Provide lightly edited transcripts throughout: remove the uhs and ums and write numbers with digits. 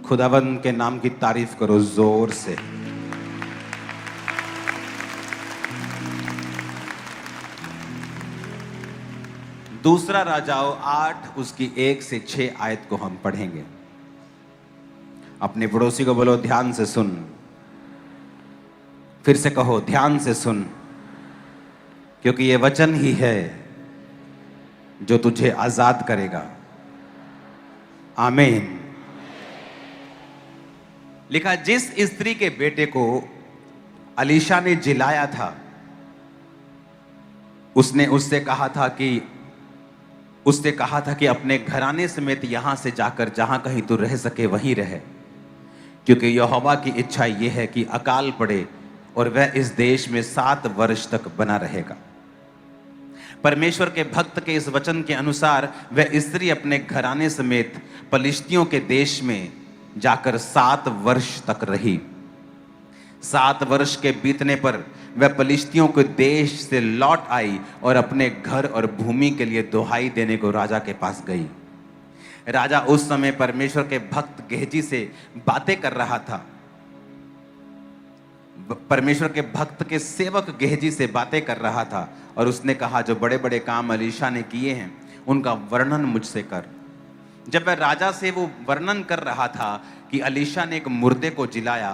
खुदावंद के नाम की तारीफ करो जोर से। दूसरा राजाओं 8 उसकी 1 से 6 आयत को हम पढ़ेंगे। अपने पड़ोसी को बोलो ध्यान से सुन। फिर से कहो ध्यान से सुन, क्योंकि ये वचन ही है जो तुझे आजाद करेगा। आमीन। लिखा, जिस स्त्री के बेटे को अलीशा ने जिलाया था, उसने उससे कहा था कि अपने घराने समेत यहां से जाकर जहां कहीं तू रह सके वहीं रहे, क्योंकि यहोवा की इच्छा यह है कि अकाल पड़े और वह इस देश में 7 वर्ष तक बना रहेगा। परमेश्वर के भक्त के इस वचन के अनुसार वह स्त्री अपने घराने समेत पलिश्तियों के देश में जाकर 7 वर्ष तक रही। 7 वर्ष के बीतने पर वह पलिश्तियों के देश से लौट आई और अपने घर और भूमि के लिए दुहाई देने को राजा के पास गई। राजा उस समय परमेश्वर के भक्त गेहजी से बातें कर रहा था। परमेश्वर के भक्त के सेवक गेहजी से बातें कर रहा था और उसने कहा, जो बड़े बड़े काम अलीशा ने किए हैं उनका वर्णन मुझसे कर। जब वह राजा से वो वर्णन कर रहा था कि अलीशा ने एक मुर्दे को जिलाया,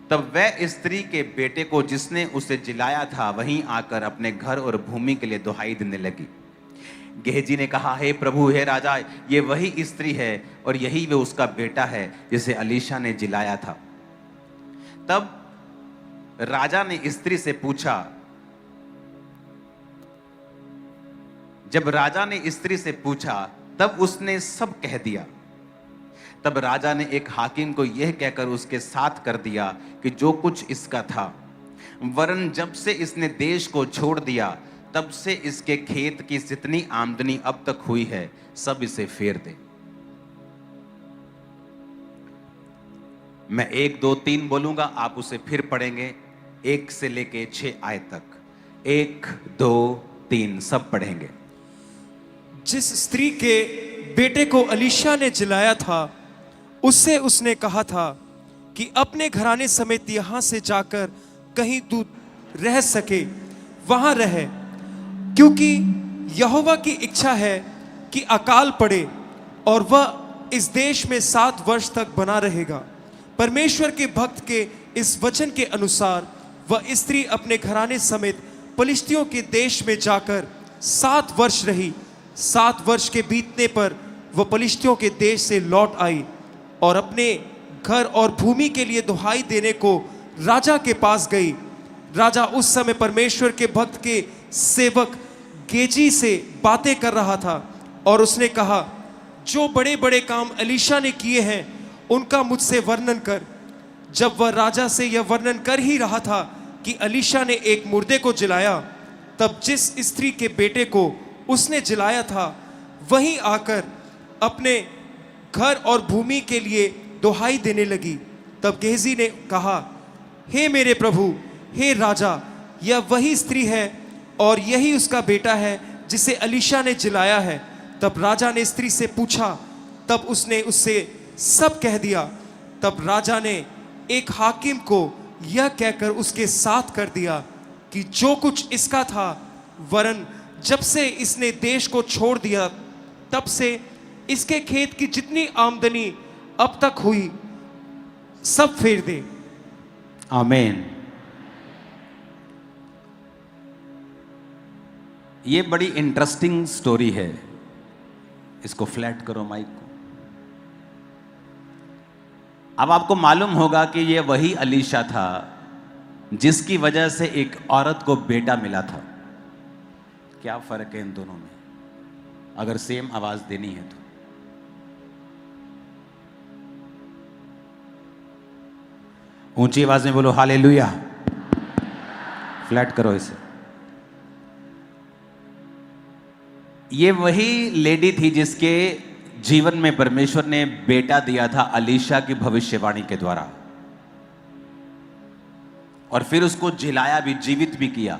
तब वह स्त्री के बेटे को जिसने उसे जिलाया था वहीं आकर अपने घर और भूमि के लिए दुहाई देने लगी। गेहजी ने कहा, हे प्रभु, हे राजा, ये वही स्त्री है और यही वो उसका बेटा है जिसे अलीशा ने जिलाया था। तब राजा ने स्त्री से पूछा, जब राजा ने स्त्री से पूछा तब उसने सब कह दिया। तब राजा ने एक हाकिम को यह कहकर उसके साथ कर दिया कि जो कुछ इसका था, वरन जब से इसने देश को छोड़ दिया तब से इसके खेत की जितनी आमदनी अब तक हुई है सब इसे फेर दे। मैं 1 2 3 बोलूंगा, आप उसे फिर पढ़ेंगे 1 से लेके 6 आयत तक। 1 2 3 सब पढ़ेंगे। जिस स्त्री के बेटे को अलीशा ने जिलाया था, उससे उसने कहा था कि अपने घराने समेत यहां से जाकर कहीं तू रह सके वहां रहे, क्योंकि यहोवा की इच्छा है कि अकाल पड़े और वह इस देश में 7 वर्ष तक बना रहेगा। परमेश्वर के भक्त के इस वचन के अनुसार वह स्त्री अपने घराने समेत पलिश्तियों के देश में जाकर 7 वर्ष रही। 7 वर्ष के बीतने पर वह पलिश्तियों के देश से लौट आई और अपने घर और भूमि के लिए दुहाई देने को राजा के पास गई। राजा उस समय परमेश्वर के भक्त के सेवक गेहजी से बातें कर रहा था और उसने कहा, जो बड़े बड़े काम अलीशा ने किए हैं उनका मुझसे वर्णन कर। जब वह राजा से यह वर्णन कर ही रहा था कि अलीशा ने एक मुर्दे को जिलाया, तब जिस स्त्री के बेटे को उसने जिलाया था वहीं आकर अपने घर और भूमि के लिए दुहाई देने लगी। तब गेहजी ने कहा, हे मेरे प्रभु, हे राजा, यह वही स्त्री है और यही उसका बेटा है जिसे अलीशा ने जिलाया है। तब राजा ने स्त्री से पूछा, तब उसने उससे सब कह दिया। तब राजा ने एक हाकिम को यह कहकर उसके साथ कर दिया कि जो कुछ इसका था, वरन जब से इसने देश को छोड़ दिया तब से इसके खेत की जितनी आमदनी अब तक हुई सब फेर दे। आमीन। ये बड़ी इंटरेस्टिंग स्टोरी है। इसको फ्लैट करो माइक को। अब आपको मालूम होगा कि ये वही अलीशा था जिसकी वजह से एक औरत को बेटा मिला था। क्या फर्क है इन दोनों में, अगर सेम आवाज देनी है तो? ऊंची आवाज में बोलो हालेलुया। फ्लैट करो इसे। ये वही लेडी थी जिसके जीवन में परमेश्वर ने बेटा दिया था अलीशा की भविष्यवाणी के द्वारा, और फिर उसको जिलाया भी, जीवित भी किया।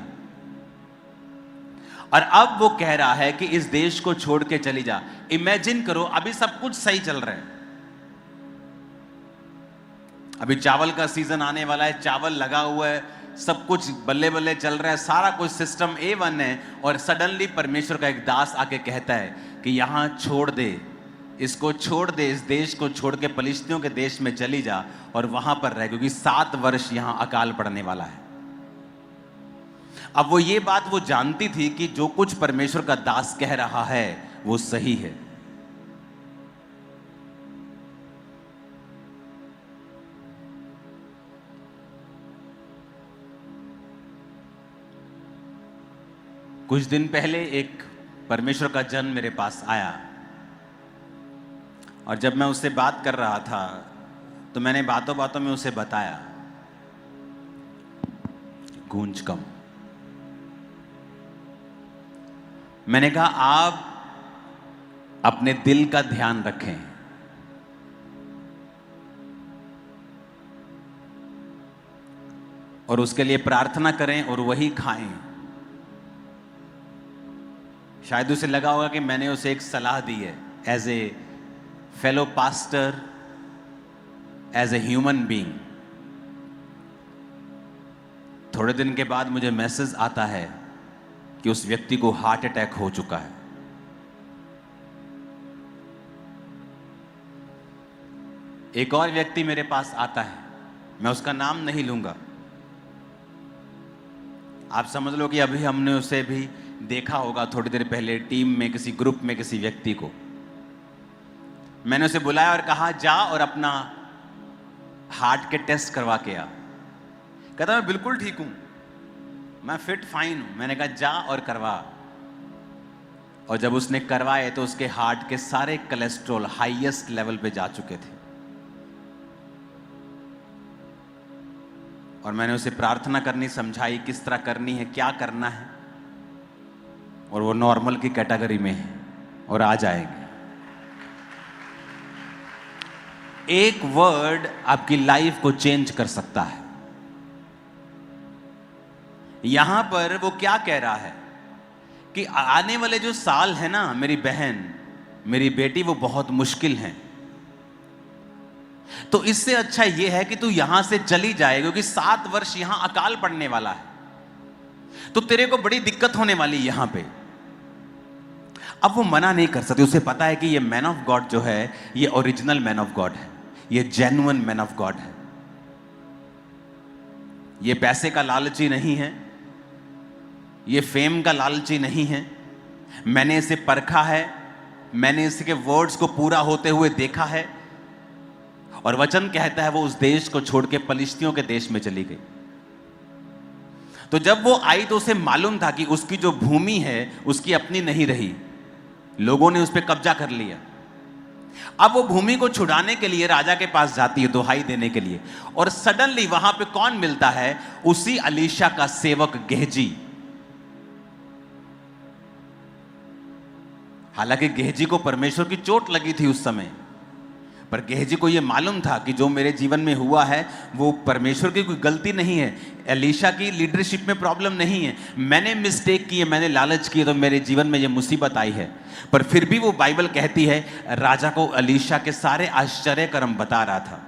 और अब वो कह रहा है कि इस देश को छोड़ के चली जा। इमेजिन करो, अभी सब कुछ सही चल रहा है, अभी चावल का सीजन आने वाला है, चावल लगा हुआ है, सब कुछ बल्ले बल्ले चल रहा है, सारा कुछ सिस्टम A1 है, और सडनली परमेश्वर का एक दास आके कहता है कि यहाँ छोड़ दे, इसको छोड़ दे, इस देश को छोड़ के पलिश्तियों के देश में चली जा और वहां पर रह, क्योंकि 7 वर्ष यहां अकाल पड़ने वाला है। अब वो ये बात वो जानती थी कि जो कुछ परमेश्वर का दास कह रहा है वो सही है। कुछ दिन पहले एक परमेश्वर का जन मेरे पास आया, और जब मैं उससे बात कर रहा था तो मैंने बातों बातों में उसे बताया, गूंज कम। मैंने कहा आप अपने दिल का ध्यान रखें, और उसके लिए प्रार्थना करें और वही खाएं। शायद उसे लगा होगा कि मैंने उसे एक सलाह दी है as a fellow pastor, as a human being. थोड़े दिन के बाद मुझे मैसेज आता है कि उस व्यक्ति को हार्ट अटैक हो चुका है। एक और व्यक्ति मेरे पास आता है, मैं उसका नाम नहीं लूंगा, आप समझ लो कि अभी हमने उसे भी देखा होगा थोड़ी देर पहले टीम में, किसी ग्रुप में, किसी व्यक्ति को। मैंने उसे बुलाया और कहा जा और अपना हार्ट के टेस्ट करवा के आ। कहता मैं बिल्कुल ठीक हूं, मैं फिट फाइन हूं। मैंने कहा जा और करवा। और जब उसने करवाए तो उसके हार्ट के सारे कोलेस्ट्रॉल हाईएस्ट लेवल पे जा चुके थे। और मैंने उसे प्रार्थना करनी समझाई, किस तरह करनी है, क्या करना है, और वो नॉर्मल की कैटेगरी में है और आ जाएंगे। एक वर्ड आपकी लाइफ को चेंज कर सकता है। यहां पर वो क्या कह रहा है कि आने वाले जो साल है ना मेरी बहन, मेरी बेटी, वो बहुत मुश्किल हैं। तो इससे अच्छा यह है कि तू यहां से चली जाए, क्योंकि 7 वर्ष यहां अकाल पड़ने वाला है, तो तेरे को बड़ी दिक्कत होने वाली यहां पे। अब वो मना नहीं कर सकती, उसे पता है कि ये मैन ऑफ गॉड जो है ये ओरिजिनल मैन ऑफ गॉड है, ये जेन्युइन मैन ऑफ गॉड है, ये पैसे का लालची नहीं है, ये फेम का लालची नहीं है। मैंने इसे परखा है, मैंने इसके वर्ड्स को पूरा होते हुए देखा है, और वचन कहता है वो उस देश को छोड़ के पलिश्तियों के देश में चली गई। तो जब वो आई तो उसे मालूम था कि उसकी जो भूमि है उसकी अपनी नहीं रही, लोगों ने उस पर कब्जा कर लिया। अब वो भूमि को छुड़ाने के लिए राजा के पास जाती है, दुहाई देने के लिए, और सडनली वहां पे कौन मिलता है? उसी अलीशा का सेवक गेहजी। हालांकि गेहजी को परमेश्वर की चोट लगी थी उस समय, पर गेहजी को यह मालूम था कि जो मेरे जीवन में हुआ है वो परमेश्वर की कोई गलती नहीं है, एलीशा की लीडरशिप में प्रॉब्लम नहीं है, मैंने मिस्टेक की है, मैंने लालच की है, तो मेरे जीवन में ये मुसीबत आई है। पर फिर भी वो बाइबल कहती है राजा को एलीशा के सारे आश्चर्य कर्म बता रहा था,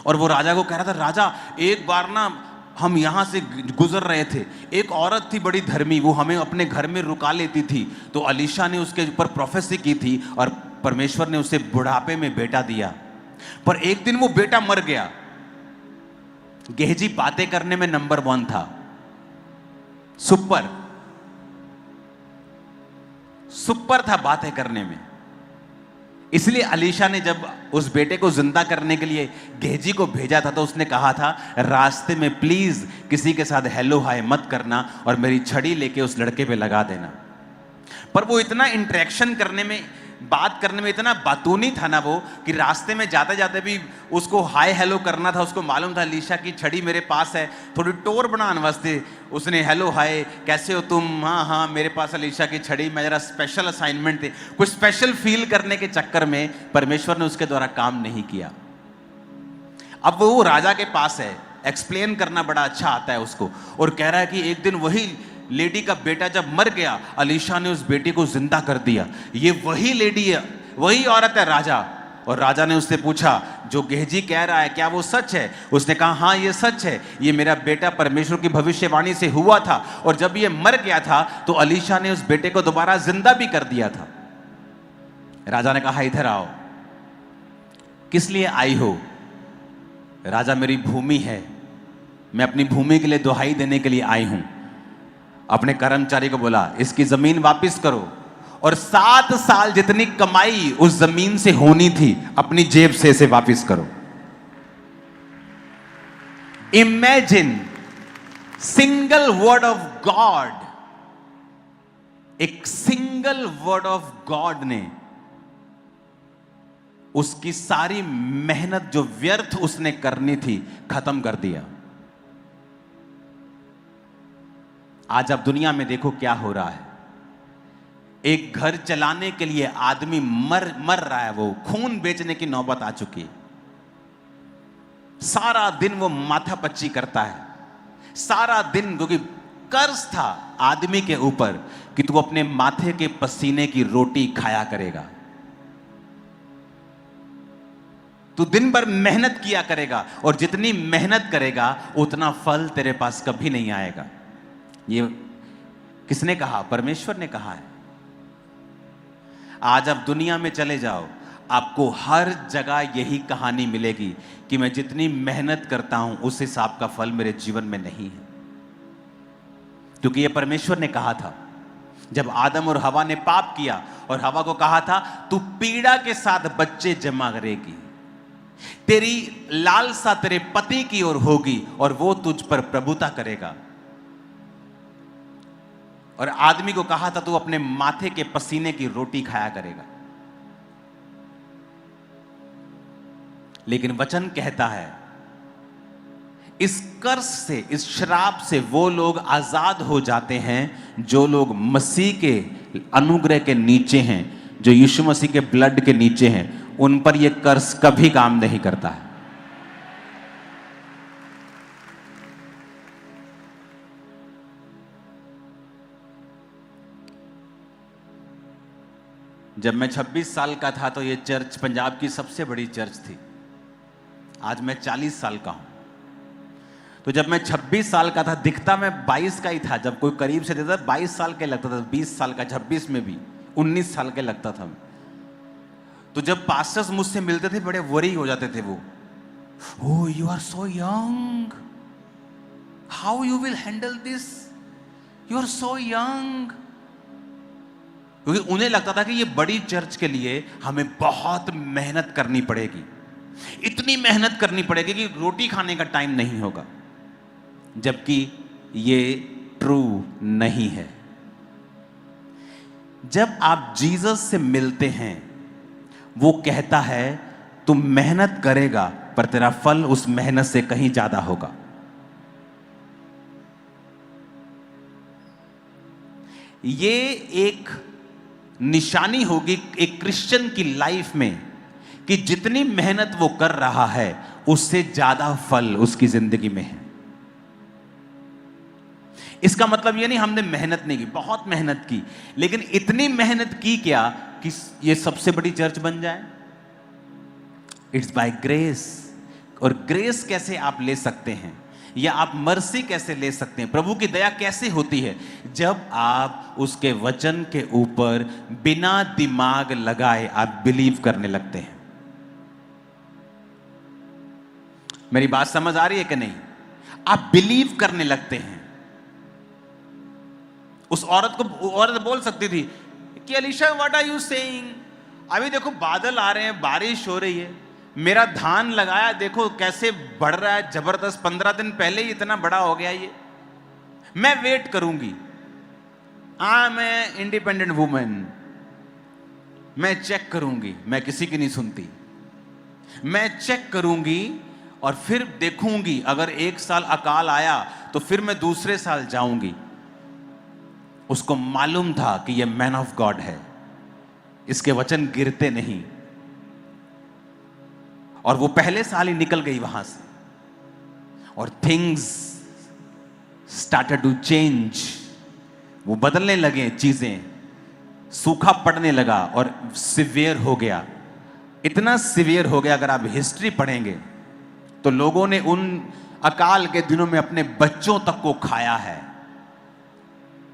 और वो राजा को कह रहा था, राजा एक बार ना हम यहां से गुजर रहे थे, एक औरत थी बड़ी धर्मी, वो हमें अपने घर में रुका लेती थी, तो एलीशा ने उसके ऊपर प्रोफेसी की थी और परमेश्वर ने उसे बुढ़ापे में बेटा दिया, पर एक दिन वो बेटा मर गया। गेहजी बातें करने में नंबर 1 था, सुपर था बातें करने में। इसलिए एलीशा ने जब उस बेटे को जिंदा करने के लिए गेहजी को भेजा था तो उसने कहा था रास्ते में प्लीज किसी के साथ हेलो हाय मत करना और मेरी छड़ी लेके उस लड़के पे लगा देना। पर वो इतना इंटरेक्शन करने में, बात करने में इतना बातूनी था ना वो, कि रास्ते में जाते जाते भी उसको हाय हेलो करना था। उसको मालूम था एलीशा की छड़ी मेरे पास है, थोड़ी टोर बनाने वास्ते उसने हेलो हाय कैसे हो तुम, हाँ हाँ मेरे पास एलीशा की छड़ी, मेरा स्पेशल असाइनमेंट थे, कुछ स्पेशल फील करने के चक्कर में परमेश्वर ने उसके द्वारा काम नहीं किया। अब वो राजा के पास है, एक्सप्लेन करना बड़ा अच्छा आता है उसको, और कह रहा है कि एक दिन वही लेडी का बेटा जब मर गया, एलीशा ने उस बेटी को जिंदा कर दिया। ये वही लेडी है, वही औरत है राजा और राजा ने उससे पूछा, जो गेहजी कह रहा है क्या वो सच है? उसने कहा, हाँ ये सच है, ये मेरा बेटा परमेश्वर की भविष्यवाणी से हुआ था, और जब ये मर गया था तो अलीशा ने उस बेटे को दोबारा जिंदा भी कर दिया था। राजा ने कहा, इधर आओ। किस लिए आई हो? राजा, मेरी भूमि है, मैं अपनी भूमि के लिए दुहाई देने के लिए आई हूं। अपने कर्मचारी को बोला, इसकी जमीन वापस करो, और 7 साल जितनी कमाई उस जमीन से होनी थी अपनी जेब से इसे वापस करो। Imagine, single word of God, एक सिंगल वर्ड ऑफ गॉड ने उसकी सारी मेहनत जो व्यर्थ उसने करनी थी खत्म कर दिया। आज आप दुनिया में देखो क्या हो रहा है। एक घर चलाने के लिए आदमी मर रहा है, वो खून बेचने की नौबत आ चुकी है। सारा दिन वो माथापच्ची करता है, सारा दिन, क्योंकि कर्ज था आदमी के ऊपर कि तू अपने माथे के पसीने की रोटी खाया करेगा, तू दिन भर मेहनत किया करेगा, और जितनी मेहनत करेगा उतना फल तेरे पास कभी नहीं आएगा। ये किसने कहा? परमेश्वर ने कहा है। आज आप दुनिया में चले जाओ, आपको हर जगह यही कहानी मिलेगी कि मैं जितनी मेहनत करता हूं उस हिसाब का फल मेरे जीवन में नहीं है। क्योंकि यह परमेश्वर ने कहा था जब आदम और हवा ने पाप किया, और हवा को कहा था, तू पीड़ा के साथ बच्चे जमा करेगी, तेरी लालसा तेरे पति की ओर होगी और वो तुझ पर प्रभुता करेगा। और आदमी को कहा था, तू अपने माथे के पसीने की रोटी खाया करेगा। लेकिन वचन कहता है, इस कर्ज से, इस श्राप से वो लोग आजाद हो जाते हैं जो लोग मसीह के अनुग्रह के नीचे हैं, जो यीशु मसीह के ब्लड के नीचे हैं। उन पर यह कर्ज कभी काम नहीं करता है। जब मैं 26 साल का था तो यह चर्च पंजाब की सबसे बड़ी चर्च थी। आज मैं 40 साल का हूं। तो जब मैं 26 साल का था, दिखता मैं 22 का ही था। जब कोई करीब से देखता 22 साल के लगता था, 20 साल का, 26 में भी 19 साल के लगता था। तो जब पास्टर्स मुझसे मिलते थे बड़े वरी हो जाते थे वो, oh you are so young, how you will handle this, you are so young. क्योंकि उन्हें लगता था कि ये बड़ी चर्च के लिए हमें बहुत मेहनत करनी पड़ेगी, इतनी मेहनत करनी पड़ेगी कि रोटी खाने का टाइम नहीं होगा। जबकि ये ट्रू नहीं है। जब आप जीसस से मिलते हैं, वो कहता है तुम मेहनत करेगा पर तेरा फल उस मेहनत से कहीं ज्यादा होगा। ये एक निशानी होगी एक क्रिश्चियन की लाइफ में कि जितनी मेहनत वो कर रहा है उससे ज्यादा फल उसकी जिंदगी में है। इसका मतलब ये नहीं हमने मेहनत नहीं की, बहुत मेहनत की, लेकिन इतनी मेहनत की क्या कि ये सबसे बड़ी चर्च बन जाए। It's by grace. और ग्रेस कैसे आप ले सकते हैं, या आप मर्सी कैसे ले सकते हैं, प्रभु की दया कैसे होती है? जब आप उसके वचन के ऊपर बिना दिमाग लगाए आप बिलीव करने लगते हैं। मेरी बात समझ आ रही है कि नहीं? आप बिलीव करने लगते हैं। उस औरत बोल सकती थी कि Alisha what are you saying, अभी देखो बादल आ रहे हैं, बारिश हो रही है, मेरा धान लगाया देखो कैसे बढ़ रहा है जबरदस्त, 15 दिन पहले ही इतना बड़ा हो गया ये, मैं वेट करूंगी। मैं इंडिपेंडेंट वुमेन, मैं चेक करूंगी, मैं किसी की नहीं सुनती, मैं चेक करूंगी और फिर देखूंगी, अगर 1 साल अकाल आया तो फिर मैं दूसरे साल जाऊंगी। उसको मालूम था कि यह मैन ऑफ गॉड है, इसके वचन गिरते नहीं। और वो पहले साल ही निकल गई वहां से, और थिंग्स स्टार्टेड टू चेंज। वो बदलने लगे चीजें, सूखा पड़ने लगा और सिवियर हो गया। इतना सिवियर हो गया, अगर आप हिस्ट्री पढ़ेंगे तो लोगों ने उन अकाल के दिनों में अपने बच्चों तक को खाया है।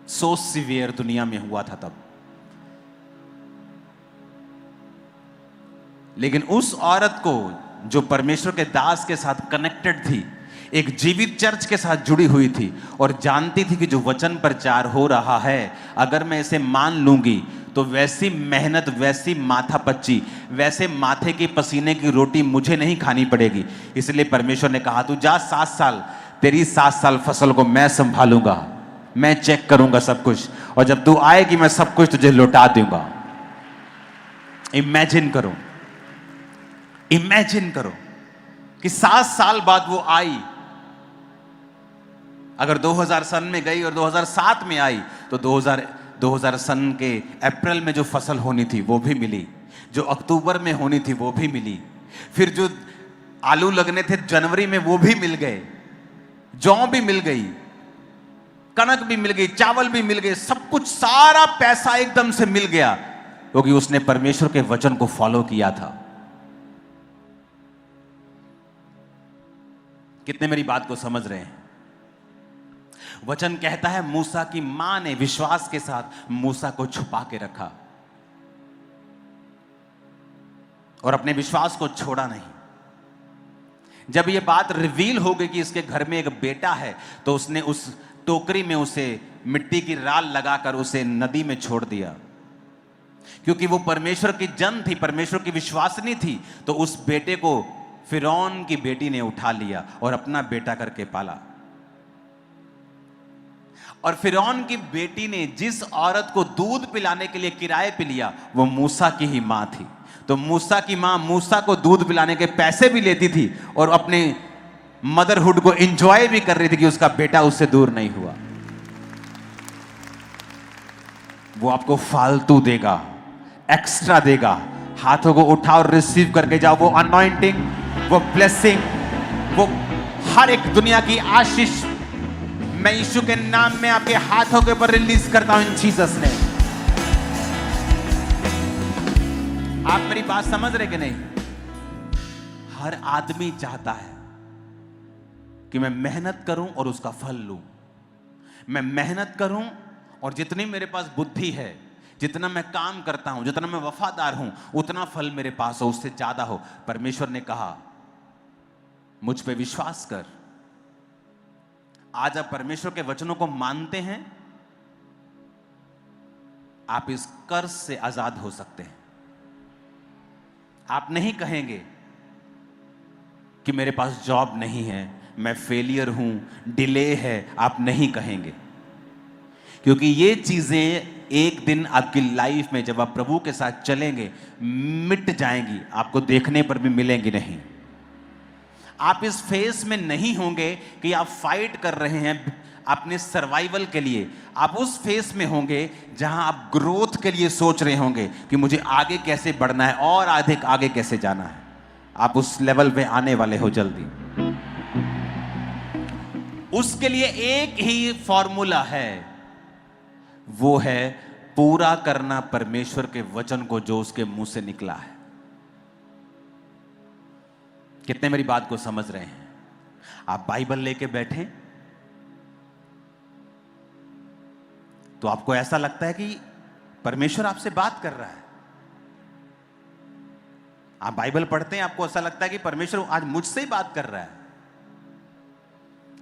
सो सिवियर दुनिया में हुआ था तब। लेकिन उस औरत को, जो परमेश्वर के दास के साथ कनेक्टेड थी, एक जीवित चर्च के साथ जुड़ी हुई थी और जानती थी कि जो वचन प्रचार हो रहा है, अगर मैं इसे मान लूंगी तो वैसी मेहनत, वैसी माथापच्ची, वैसे माथे की पसीने की रोटी मुझे नहीं खानी पड़ेगी। इसलिए परमेश्वर ने कहा, तू जा 7 साल, तेरी 7 साल फसल को मैं संभालूंगा, मैं चेक करूंगा सब कुछ, और जब तू आएगी मैं सब कुछ तुझे लौटा दूंगा। इमेजिन करो, इमेजिन करो कि 7 साल बाद वो आई। अगर 2000 सन में गई और 2007 में आई तो 2000 सन के अप्रैल में जो फसल होनी थी वो भी मिली, जो अक्टूबर में होनी थी वो भी मिली, फिर जो आलू लगने थे जनवरी में वो भी मिल गए, जौ भी मिल गई, कनक भी मिल गई, चावल भी मिल गए, सब कुछ, सारा पैसा एकदम से मिल गया, क्योंकि उसने परमेश्वर के वचन को फॉलो किया था। कितने मेरी बात को समझ रहे हैं? वचन कहता है मूसा की मां ने विश्वास के साथ मूसा को छुपा के रखा और अपने विश्वास को छोड़ा नहीं। जब यह बात रिवील हो गई कि इसके घर में एक बेटा है, तो उसने उस टोकरी में उसे मिट्टी की राल लगाकर उसे नदी में छोड़ दिया, क्योंकि वो परमेश्वर की जन थी, परमेश्वर की विश्वासनी थी। तो उस बेटे को फिरौन की बेटी ने उठा लिया और अपना बेटा करके पाला। और फिरौन की बेटी ने जिस औरत को दूध पिलाने के लिए किराए पे लिया, वो मूसा की ही मां थी। तो मूसा की मां मूसा को दूध पिलाने के पैसे भी लेती थी और अपने मदरहुड को एंजॉय भी कर रही थी कि उसका बेटा उससे दूर नहीं हुआ। वो आपको फालतू देगा, एक्स्ट्रा देगा। हाथों को उठाओ और रिसीव करके जाओ वो अनॉइंटिंग, वो ब्लेसिंग, वो हर एक दुनिया की आशीष मैं यीशु के नाम में आपके हाथों के ऊपर रिलीज करता हूं इन जीसस ने। आप मेरी बात समझ रहे कि नहीं? हर आदमी चाहता है कि मैं मेहनत करूं और उसका फल लूं। मैं मेहनत करूं और जितनी मेरे पास बुद्धि है, जितना मैं काम करता हूं, जितना मैं वफादार हूं, उतना फल मेरे पास हो, उससे ज्यादा हो। परमेश्वर ने कहा मुझ पे विश्वास कर। आज आप परमेश्वर के वचनों को मानते हैं, आप इस कर्ज से आजाद हो सकते हैं। आप नहीं कहेंगे कि मेरे पास जॉब नहीं है, मैं फेलियर हूं, डिले है। आप नहीं कहेंगे, क्योंकि ये चीजें एक दिन आपकी लाइफ में जब आप प्रभु के साथ चलेंगे मिट जाएंगी, आपको देखने पर भी मिलेंगी नहीं। आप इस फेस में नहीं होंगे कि आप फाइट कर रहे हैं अपने सर्वाइवल के लिए। आप उस फेस में होंगे जहां आप ग्रोथ के लिए सोच रहे होंगे कि मुझे आगे कैसे बढ़ना है और अधिक आगे कैसे जाना है। आप उस लेवल पे आने वाले हो जल्दी। उसके लिए एक ही फॉर्मूला है, वो है पूरा करना परमेश्वर के वचन को जो उसके मुंह से निकला है। कितने मेरी बात को समझ रहे हैं? आप बाइबल लेके बैठे तो आपको ऐसा लगता है कि परमेश्वर आपसे बात कर रहा है। आप बाइबल पढ़ते हैं, आपको ऐसा लगता है कि परमेश्वर आज मुझसे ही बात कर रहा है।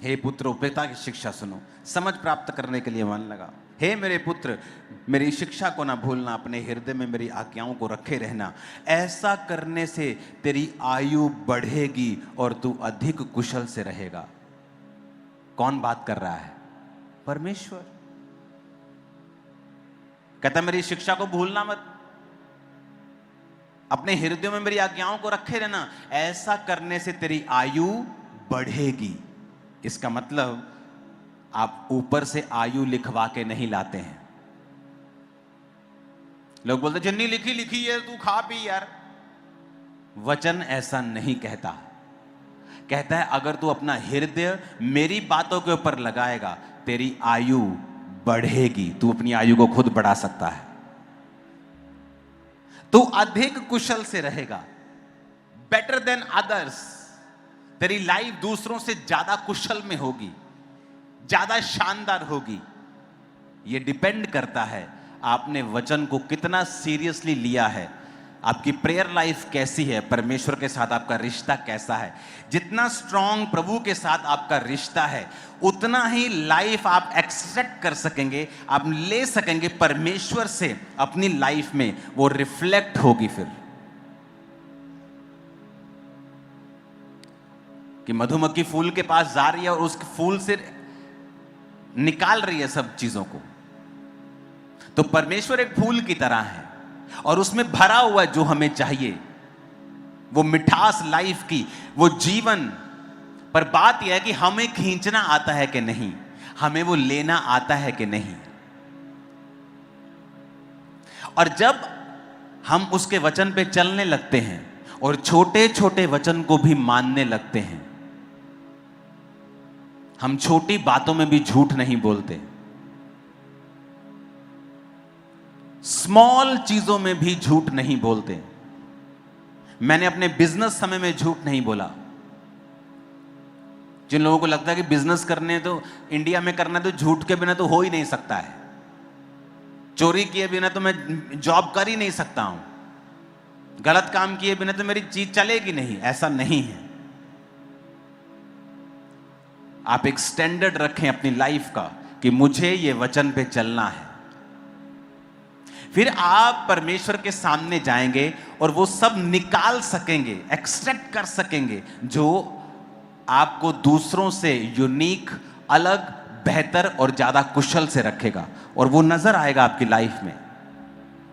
हे पुत्र, पिता की शिक्षा सुनो, समझ प्राप्त करने के लिए मन लगाओ। हे मेरे पुत्र, मेरी शिक्षा को ना भूलना, अपने हृदय में मेरी आज्ञाओं को रखे रहना। ऐसा करने से तेरी आयु बढ़ेगी और तू अधिक कुशल से रहेगा। कौन बात कर रहा है? परमेश्वर। कहता मेरी शिक्षा को भूलना मत, अपने हृदय में मेरी आज्ञाओं को रखे रहना। ऐसा करने से तेरी आयु बढ़ेगी। इसका मतलब आप ऊपर से आयु लिखवा के नहीं लाते हैं। लोग बोलते जिन्नी लिखी लिखी है तू खा पी यार। वचन ऐसा नहीं कहता। कहता है अगर तू अपना हृदय मेरी बातों के ऊपर लगाएगा, तेरी आयु बढ़ेगी। तू अपनी आयु को खुद बढ़ा सकता है। तू अधिक कुशल से रहेगा। Better than others. तेरी लाइफ दूसरों से ज्यादा कुशल में होगी, ज्यादा शानदार होगी। यह डिपेंड करता है आपने वचन को कितना सीरियसली लिया है, आपकी प्रेयर लाइफ कैसी है, परमेश्वर के साथ आपका रिश्ता कैसा है। जितना स्ट्रांग प्रभु के साथ आपका रिश्ता है, उतना ही लाइफ आप एक्सट्रैक्ट कर सकेंगे, आप ले सकेंगे परमेश्वर से अपनी लाइफ में, वो रिफ्लेक्ट होगी फिर। कि मधुमक्खी फूल के पास जा रही है और उस फूल से निकाल रही है सब चीजों को, तो परमेश्वर एक फूल की तरह है और उसमें भरा हुआ जो हमें चाहिए, वो मिठास लाइफ की, वो जीवन। पर बात यह है कि हमें खींचना आता है कि नहीं, हमें वो लेना आता है कि नहीं। और जब हम उसके वचन पे चलने लगते हैं और छोटे छोटे वचन को भी मानने लगते हैं, हम छोटी बातों में भी झूठ नहीं बोलते, स्मॉल चीजों में भी झूठ नहीं बोलते। मैंने अपने बिजनेस समय में झूठ नहीं बोला। जिन लोगों को लगता है कि बिजनेस करने तो इंडिया में करना तो झूठ के बिना तो हो ही नहीं सकता है, चोरी किए बिना तो मैं जॉब कर ही नहीं सकता हूं, गलत काम किए बिना तो मेरी चीज चलेगी नहीं, ऐसा नहीं है। आप एक स्टैंडर्ड रखें अपनी लाइफ का कि मुझे ये वचन पे चलना है। फिर आप परमेश्वर के सामने जाएंगे और वो सब निकाल सकेंगे, एक्सट्रैक्ट कर सकेंगे जो आपको दूसरों से यूनिक, अलग, बेहतर और ज्यादा कुशल से रखेगा, और वो नजर आएगा आपकी लाइफ में।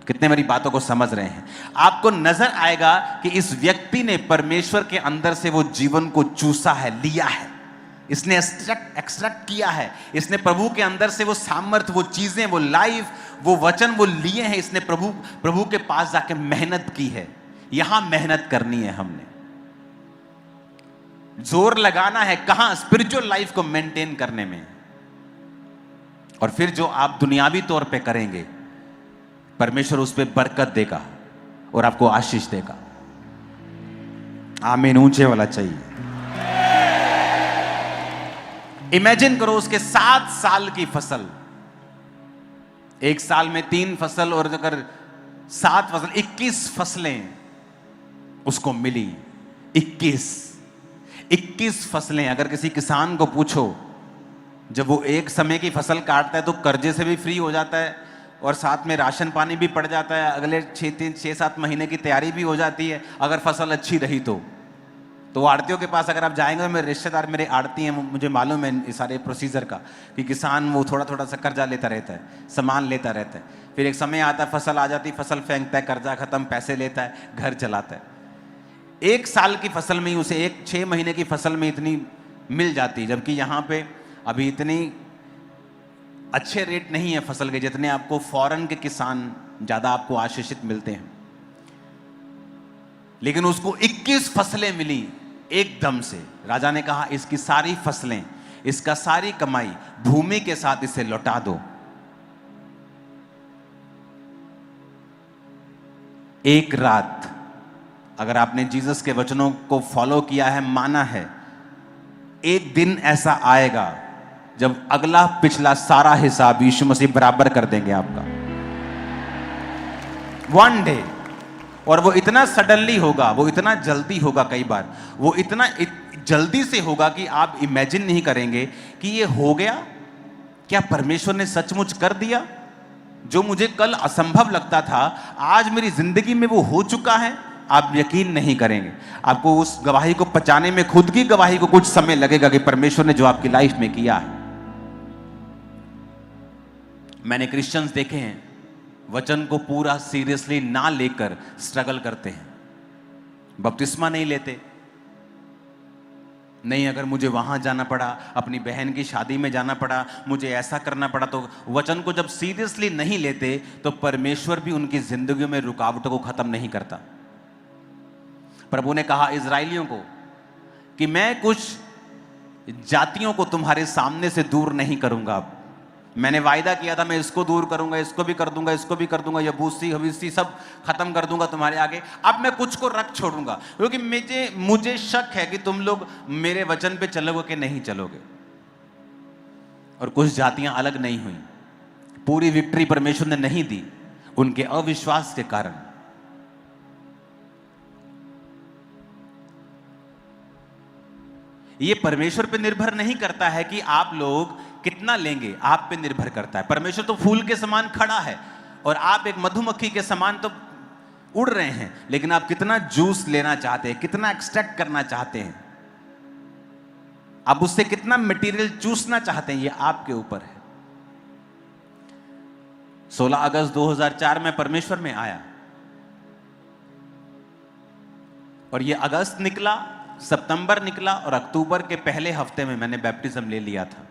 कितने मेरी बातों को समझ रहे हैं? आपको नजर आएगा कि इस व्यक्ति ने परमेश्वर के अंदर से वो जीवन को चूसा है, लिया है, इसने एक्सट्रैक्ट किया है, इसने प्रभु के अंदर से वो सामर्थ्य, वो चीजें, वो लाइफ, वो वचन वो लिए हैं। इसने प्रभु के पास जाके मेहनत की है। यहां मेहनत करनी है, हमने जोर लगाना है कहां? स्पिरिचुअल लाइफ को मेंटेन करने में। और फिर जो आप दुनियावी तौर पे करेंगे, परमेश्वर उस पर बरकत देगा और आपको आशीष देगा। आमीन ऊंचे वाला चाहिए। इमेजिन करो उसके 7 साल की फसल, एक साल में 3 फसल, और अगर 7 फसल 21 फसलें उसको मिली। 21 फसलें। अगर किसी किसान को पूछो, जब वो एक समय की फसल काटता है तो कर्जे से भी फ्री हो जाता है और साथ में राशन पानी भी पड़ जाता है, अगले 6-7 महीने की तैयारी भी हो जाती है अगर फसल अच्छी रही तो आड़तियों के पास अगर आप जाएंगे, मेरे रिश्तेदार मेरे आड़ती हैं, मुझे मालूम है इस सारे प्रोसीजर का, कि किसान वो थोड़ा थोड़ा सा कर्जा लेता रहता है, सामान लेता रहता है, फिर एक समय आता है फसल आ जाती, फसल फेंकता है, कर्जा खत्म, पैसे लेता है, घर चलाता है। 1 साल की फसल में ही उसे 6 महीने की फसल में इतनी मिल जाती, जबकि यहाँ पे अभी इतनी अच्छे रेट नहीं है फसल के जितने आपको फॉरेन के किसान ज्यादा आपको आशीषित मिलते हैं। लेकिन उसको 21 फसलें मिली एकदम से। राजा ने कहा, इसकी सारी फसलें, इसका सारी कमाई भूमि के साथ इसे लौटा दो। एक रात, अगर आपने जीसस के वचनों को फॉलो किया है, माना है, एक दिन ऐसा आएगा जब अगला पिछला सारा हिसाब यीशु मसीह बराबर कर देंगे आपका। One day. और वो इतना सडनली होगा, वो इतना जल्दी होगा, कई बार वो इतना जल्दी से होगा कि आप इमेजिन नहीं करेंगे कि ये हो गया। क्या परमेश्वर ने सचमुच कर दिया? जो मुझे कल असंभव लगता था, आज मेरी जिंदगी में वो हो चुका है। आप यकीन नहीं करेंगे, आपको उस गवाही को पचाने में, खुद की गवाही को कुछ समय लगेगा कि परमेश्वर ने जो आपकी लाइफ में किया है। मैंने क्रिश्चियंस देखे हैं वचन को पूरा सीरियसली ना लेकर स्ट्रगल करते हैं, बपतिस्मा नहीं लेते। नहीं, अगर मुझे वहां जाना पड़ा, अपनी बहन की शादी में जाना पड़ा, मुझे ऐसा करना पड़ा, तो वचन को जब सीरियसली नहीं लेते तो परमेश्वर भी उनकी जिंदगी में रुकावटों को खत्म नहीं करता। प्रभु ने कहा इजराइलियों को कि मैं कुछ जातियों को तुम्हारे सामने से दूर नहीं करूंगा, मैंने वायदा किया था मैं इसको दूर करूंगा, इसको भी कर दूंगा, इसको भी कर दूंगा, ये बूसी हवीसी सब खत्म कर दूंगा तुम्हारे आगे। अब मैं कुछ को रख छोड़ूंगा, क्योंकि मुझे शक है कि तुम लोग मेरे वचन पे चलोगे कि नहीं चलोगे। और कुछ जातियां अलग नहीं हुई, पूरी विक्ट्री परमेश्वर ने नहीं दी उनके अविश्वास के कारण। ये परमेश्वर पे निर्भर नहीं करता है कि आप लोग कितना लेंगे, आप पे निर्भर करता है। परमेश्वर तो फूल के समान खड़ा है और आप एक मधुमक्खी के समान तो उड़ रहे हैं, लेकिन आप कितना जूस लेना चाहते हैं, कितना एक्सट्रैक्ट करना चाहते हैं, आप उससे कितना मटेरियल चूसना चाहते हैं, ये आपके ऊपर है। 16 अगस्त 2004 में परमेश्वर में आया और ये अगस्त निकला, सितंबर निकला और अक्टूबर के पहले हफ्ते में मैंने बैप्टिज्म ले लिया था।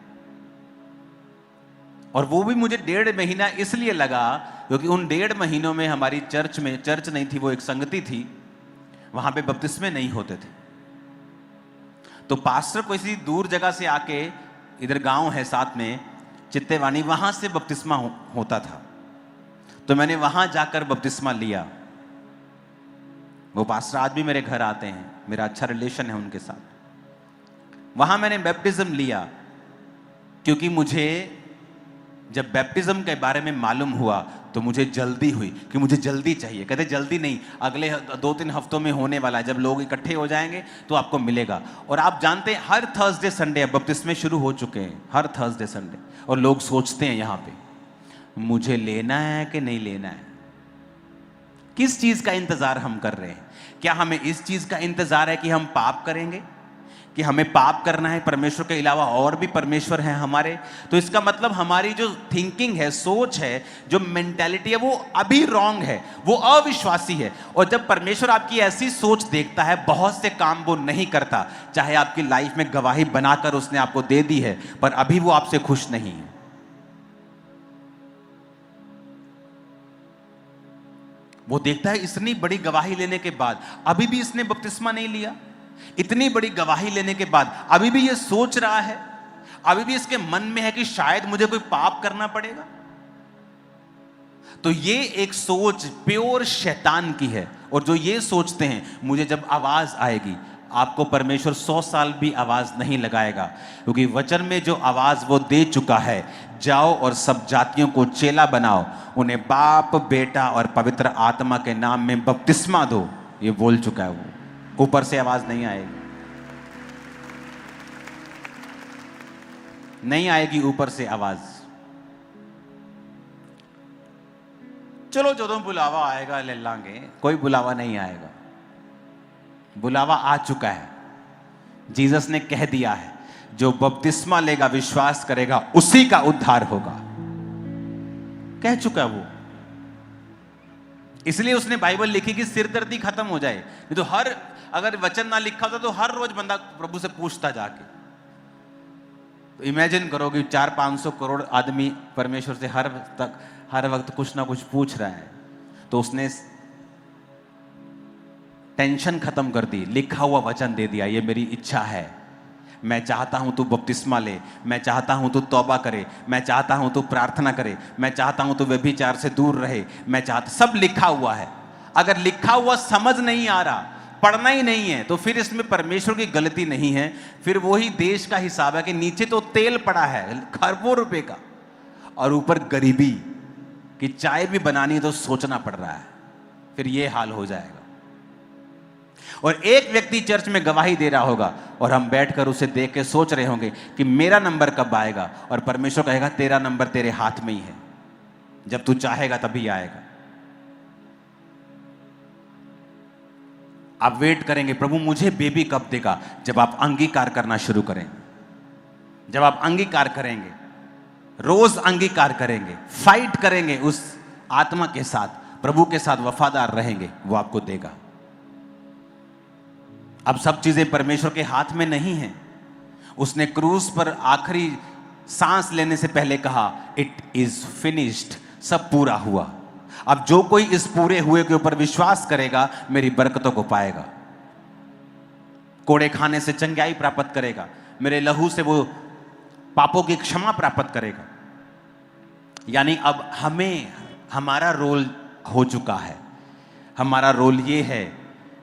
और वो भी मुझे 1.5 महीना इसलिए लगा क्योंकि उन 1.5 महीनों में हमारी चर्च नहीं थी, वो एक संगति थी, वहां पे बपतिस्मे नहीं होते थे। तो पास्टर किसी दूर जगह से आके, इधर गांव है साथ में चित्तेवानी, वहां से बपतिस्मा होता था। तो मैंने वहां जाकर बपतिस्मा लिया। वो पास्टर आज भी मेरे घर आते हैं, मेरा अच्छा रिलेशन है उनके साथ। वहां मैंने बैप्टिज्म लिया क्योंकि मुझे जब बैप्टिज्म के बारे में मालूम हुआ तो मुझे जल्दी हुई कि मुझे जल्दी चाहिए। कहते जल्दी नहीं, अगले 2-3 हफ्तों में होने वाला है, जब लोग इकट्ठे हो जाएंगे तो आपको मिलेगा। और आप जानते हैं हर थर्सडे संडे अब बपतिस्मे शुरू हो चुके हैं, हर थर्सडे संडे। और लोग सोचते हैं यहाँ पे मुझे लेना है कि नहीं लेना है। किस चीज का इंतजार हम कर रहे हैं? क्या हमें इस चीज का इंतजार है कि हम पाप करेंगे, कि हमें पाप करना है, परमेश्वर के अलावा और भी परमेश्वर हैं हमारे? तो इसका मतलब हमारी जो थिंकिंग है, सोच है, जो मेंटालिटी है, वो अभी रॉन्ग है, वो अविश्वासी है। और जब परमेश्वर आपकी ऐसी सोच देखता है, बहुत से काम वो नहीं करता। चाहे आपकी लाइफ में गवाही बनाकर उसने आपको दे दी है, पर अभी वो आपसे खुश नहीं है। वो देखता है इतनी बड़ी गवाही लेने के बाद अभी भी इसने बपतिस्मा नहीं लिया, इतनी बड़ी गवाही लेने के बाद अभी भी ये सोच रहा है, अभी भी इसके मन में है कि शायद मुझे कोई पाप करना पड़ेगा। तो ये एक सोच प्योर शैतान की है। और जो ये सोचते हैं मुझे जब आवाज आएगी, आपको परमेश्वर 100 साल भी आवाज नहीं लगाएगा, क्योंकि वचन में जो आवाज वो दे चुका है, जाओ और सब जातियों को चेला बनाओ, उन्हें बाप, बेटा और पवित्र आत्मा के नाम में बपतिस्मा दो, ये बोल चुका है। वो ऊपर से आवाज नहीं आएगी, नहीं आएगी ऊपर से आवाज। चलो जो बुलावा आएगा ले लांगे, कोई बुलावा नहीं आएगा। बुलावा आ चुका है, जीसस ने कह दिया है, जो बपतिस्मा लेगा, विश्वास करेगा, उसी का उद्धार होगा। कह चुका है वो। इसलिए उसने बाइबल लिखी कि सिरदर्दी खत्म हो जाए। नहीं तो अगर वचन ना लिखा होता तो हर रोज बंदा प्रभु से पूछता जाके। तो इमेजिन करो कि 400-500 करोड़ आदमी परमेश्वर से हर वक्त कुछ ना कुछ पूछ रहा है। तो उसने टेंशन खत्म कर दी, लिखा हुआ वचन दे दिया, ये मेरी इच्छा है, मैं चाहता हूं तू बपतिस्मा ले, मैं चाहता हूं तू तौबा करे, मैं चाहता हूं तू प्रार्थना करे, मैं चाहता हूं तू व्यभिचार से दूर रहे, मैं चाहता, सब लिखा हुआ है। अगर लिखा हुआ समझ नहीं आ रहा, पढ़ना ही नहीं है, तो फिर इसमें परमेश्वर की गलती नहीं है। फिर वही देश का हिसाब है कि नीचे तो तेल पड़ा है खरबों रुपए का, और ऊपर गरीबी कि चाय भी बनानी तो सोचना पड़ रहा है। फिर ये हाल हो जाएगा। और एक व्यक्ति चर्च में गवाही दे रहा होगा और हम बैठकर उसे देख के सोच रहे होंगे कि मेरा नंबर कब आएगा, और परमेश्वर कहेगा तेरा नंबर तेरे हाथ में ही है, जब तू चाहेगा तभी आएगा। आप वेट करेंगे, प्रभु मुझे बेबी कब देगा? जब आप अंगीकार करना शुरू करें, जब आप अंगीकार करेंगे, रोज अंगीकार करेंगे, फाइट करेंगे उस आत्मा के साथ, प्रभु के साथ वफादार रहेंगे, वो आपको देगा। अब सब चीजें परमेश्वर के हाथ में नहीं हैं। उसने क्रूस पर आखिरी सांस लेने से पहले कहा इट इज फिनिश्ड, सब पूरा हुआ। अब जो कोई इस पूरे हुए के ऊपर विश्वास करेगा मेरी बरकतों को पाएगा, कोड़े खाने से चंगाई प्राप्त करेगा, मेरे लहू से वो पापों की क्षमा प्राप्त करेगा। यानी अब हमारा रोल हो चुका है। हमारा रोल ये है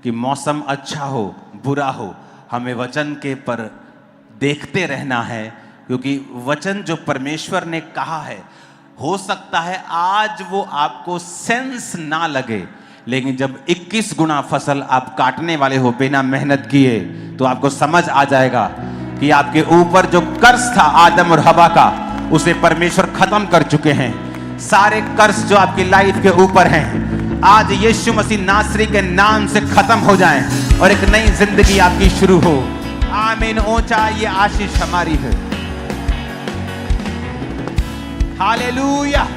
कि मौसम अच्छा हो बुरा हो, हमें वचन के पर देखते रहना है, क्योंकि वचन जो परमेश्वर ने कहा है, हो सकता है आज वो आपको सेंस ना लगे, लेकिन जब 21 गुना फसल आप काटने वाले हो बिना मेहनत किए, तो आपको समझ आ जाएगा कि आपके ऊपर जो कर्ज था आदम और हवा का, उसे परमेश्वर खत्म कर चुके हैं। सारे कर्ज जो आपकी लाइफ के ऊपर हैं, आज यीशु मसीह नासरी के नाम से खत्म हो जाएं और एक नई जिंदगी आपकी शुरू हो। आमीन। ऊंचा ये आशीष हमारी है। हालेलुया।